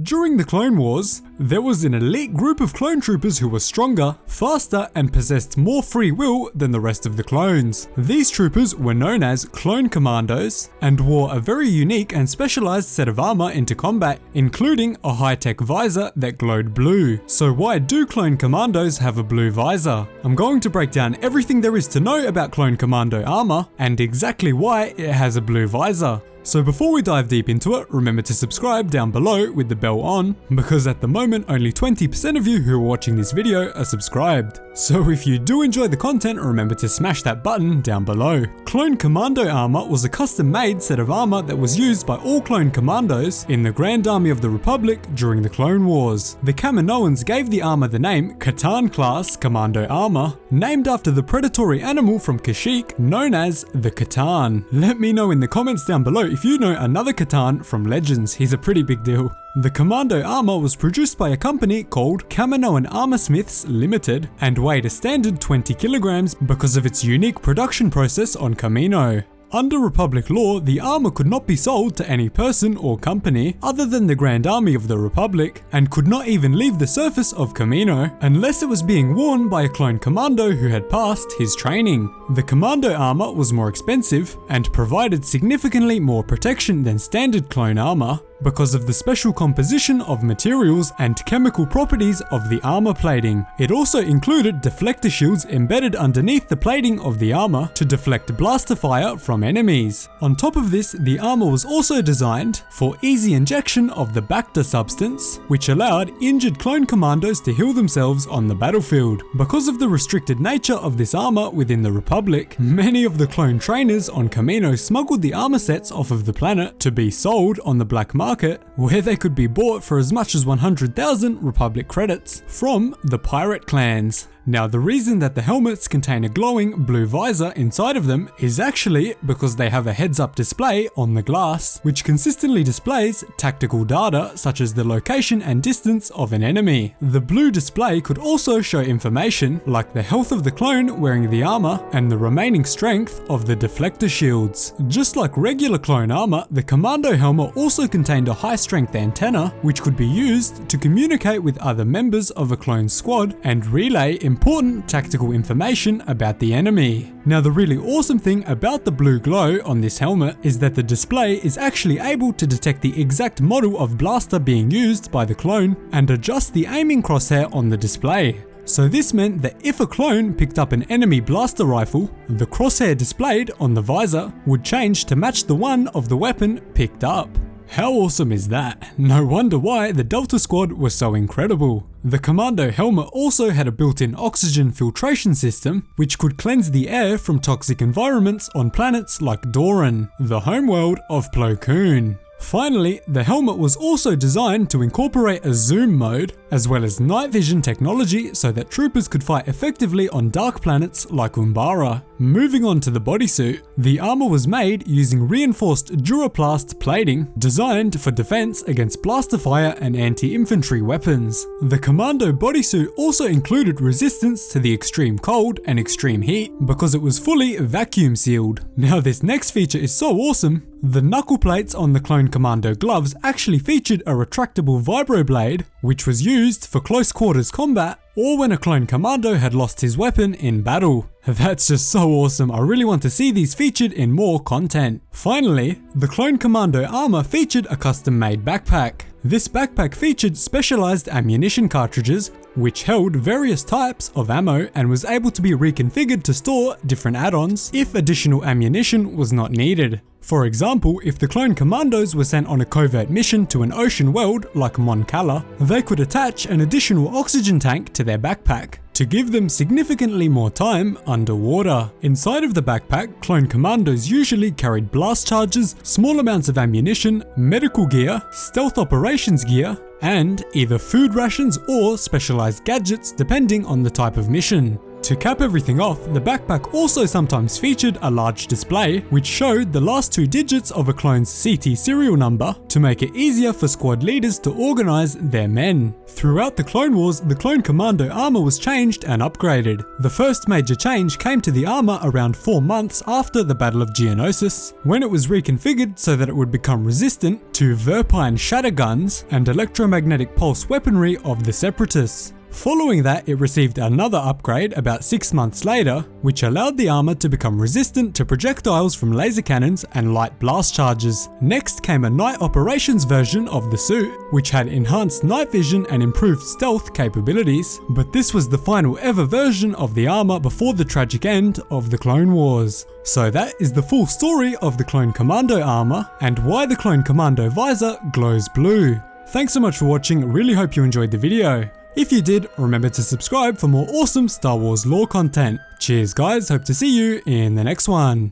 During the Clone Wars, there was an elite group of clone troopers who were stronger, faster, and possessed more free will than the rest of the clones. These troopers were known as Clone Commandos and wore a very unique and specialized set of armor into combat, including a high-tech visor that glowed blue. So why do Clone Commandos have a blue visor? I'm going to break down everything there is to know about Clone Commando armor and exactly why it has a blue visor. So before we dive deep into it, remember to subscribe down below with the bell on, because at the moment only 20% of you who are watching this video are subscribed. So if you do enjoy the content, remember to smash that button down below. Clone Commando Armor was a custom-made set of armor that was used by all Clone Commandos in the Grand Army of the Republic during the Clone Wars. The Kaminoans gave the armor the name C'tan Class Commando Armor, named after the predatory animal from Kashyyyk known as the C'tan. Let me know in the comments down below if you know another C'tan from Legends. He's a pretty big deal. The Commando armor was produced by a company called Kamino Armorsmiths Limited and weighed a standard 20 kilograms because of its unique production process on Kamino. Under Republic law, the armor could not be sold to any person or company other than the Grand Army of the Republic, and could not even leave the surface of Kamino unless it was being worn by a clone commando who had passed his training. The commando armor was more expensive and provided significantly more protection than standard clone armor because of the special composition of materials and chemical properties of the armor plating. It also included deflector shields embedded underneath the plating of the armor to deflect blaster fire from enemies. On top of this, the armor was also designed for easy injection of the Bacta substance, which allowed injured clone commandos to heal themselves on the battlefield. Because of the restricted nature of this armor within the Republic, many of the clone trainers on Kamino smuggled the armor sets off of the planet to be sold on the black market, where they could be bought for as much as 100,000 Republic credits from the pirate clans. Now, the reason that the helmets contain a glowing blue visor inside of them is actually because they have a heads-up display on the glass, which consistently displays tactical data such as the location and distance of an enemy. The blue display could also show information like the health of the clone wearing the armor and the remaining strength of the deflector shields. Just like regular clone armor, the commando helmet also contained a high-strength antenna which could be used to communicate with other members of a clone squad and relay important tactical information about the enemy. Now, the really awesome thing about the blue glow on this helmet is that the display is actually able to detect the exact model of blaster being used by the clone and adjust the aiming crosshair on the display. So this meant that if a clone picked up an enemy blaster rifle, the crosshair displayed on the visor would change to match the one of the weapon picked up. How awesome is that? No wonder why the Delta Squad was so incredible. The Commando helmet also had a built-in oxygen filtration system, which could cleanse the air from toxic environments on planets like Doran, the homeworld of Plo Koon. Finally, the helmet was also designed to incorporate a zoom mode, as well as night vision technology so that troopers could fight effectively on dark planets like Umbara. Moving on to the bodysuit, the armor was made using reinforced Duraplast plating designed for defense against blaster fire and anti-infantry weapons. The Commando bodysuit also included resistance to the extreme cold and extreme heat because it was fully vacuum sealed. Now, this next feature is so awesome. The knuckle plates on the Clone Commando gloves actually featured a retractable vibroblade, which was used for close quarters combat or when a Clone Commando had lost his weapon in battle. That's just so awesome. I really want to see these featured in more content. Finally, the Clone Commando armor featured a custom-made backpack. This backpack featured specialized ammunition cartridges, which held various types of ammo and was able to be reconfigured to store different add-ons if additional ammunition was not needed. For example, if the Clone Commandos were sent on a covert mission to an ocean world like Mon Cala, they could attach an additional oxygen tank to their backpack to give them significantly more time underwater. Inside of the backpack, Clone Commandos usually carried blast charges, small amounts of ammunition, medical gear, stealth operations gear, and either food rations or specialized gadgets depending on the type of mission. To cap everything off, the backpack also sometimes featured a large display which showed the last 2 digits of a clone's CT serial number to make it easier for squad leaders to organize their men. Throughout the Clone Wars, the Clone Commando armor was changed and upgraded. The first major change came to the armor around 4 months after the Battle of Geonosis, when it was reconfigured so that it would become resistant to Verpine shatter guns and electromagnetic pulse weaponry of the Separatists. Following that, it received another upgrade about 6 months later, which allowed the armor to become resistant to projectiles from laser cannons and light blast charges. Next came a night operations version of the suit, which had enhanced night vision and improved stealth capabilities, but this was the final ever version of the armor before the tragic end of the Clone Wars. So that is the full story of the Clone Commando armor and why the Clone Commando Visor glows blue. Thanks so much for watching, really hope you enjoyed the video. If you did, remember to subscribe for more awesome Star Wars lore content. Cheers guys, hope to see you in the next one.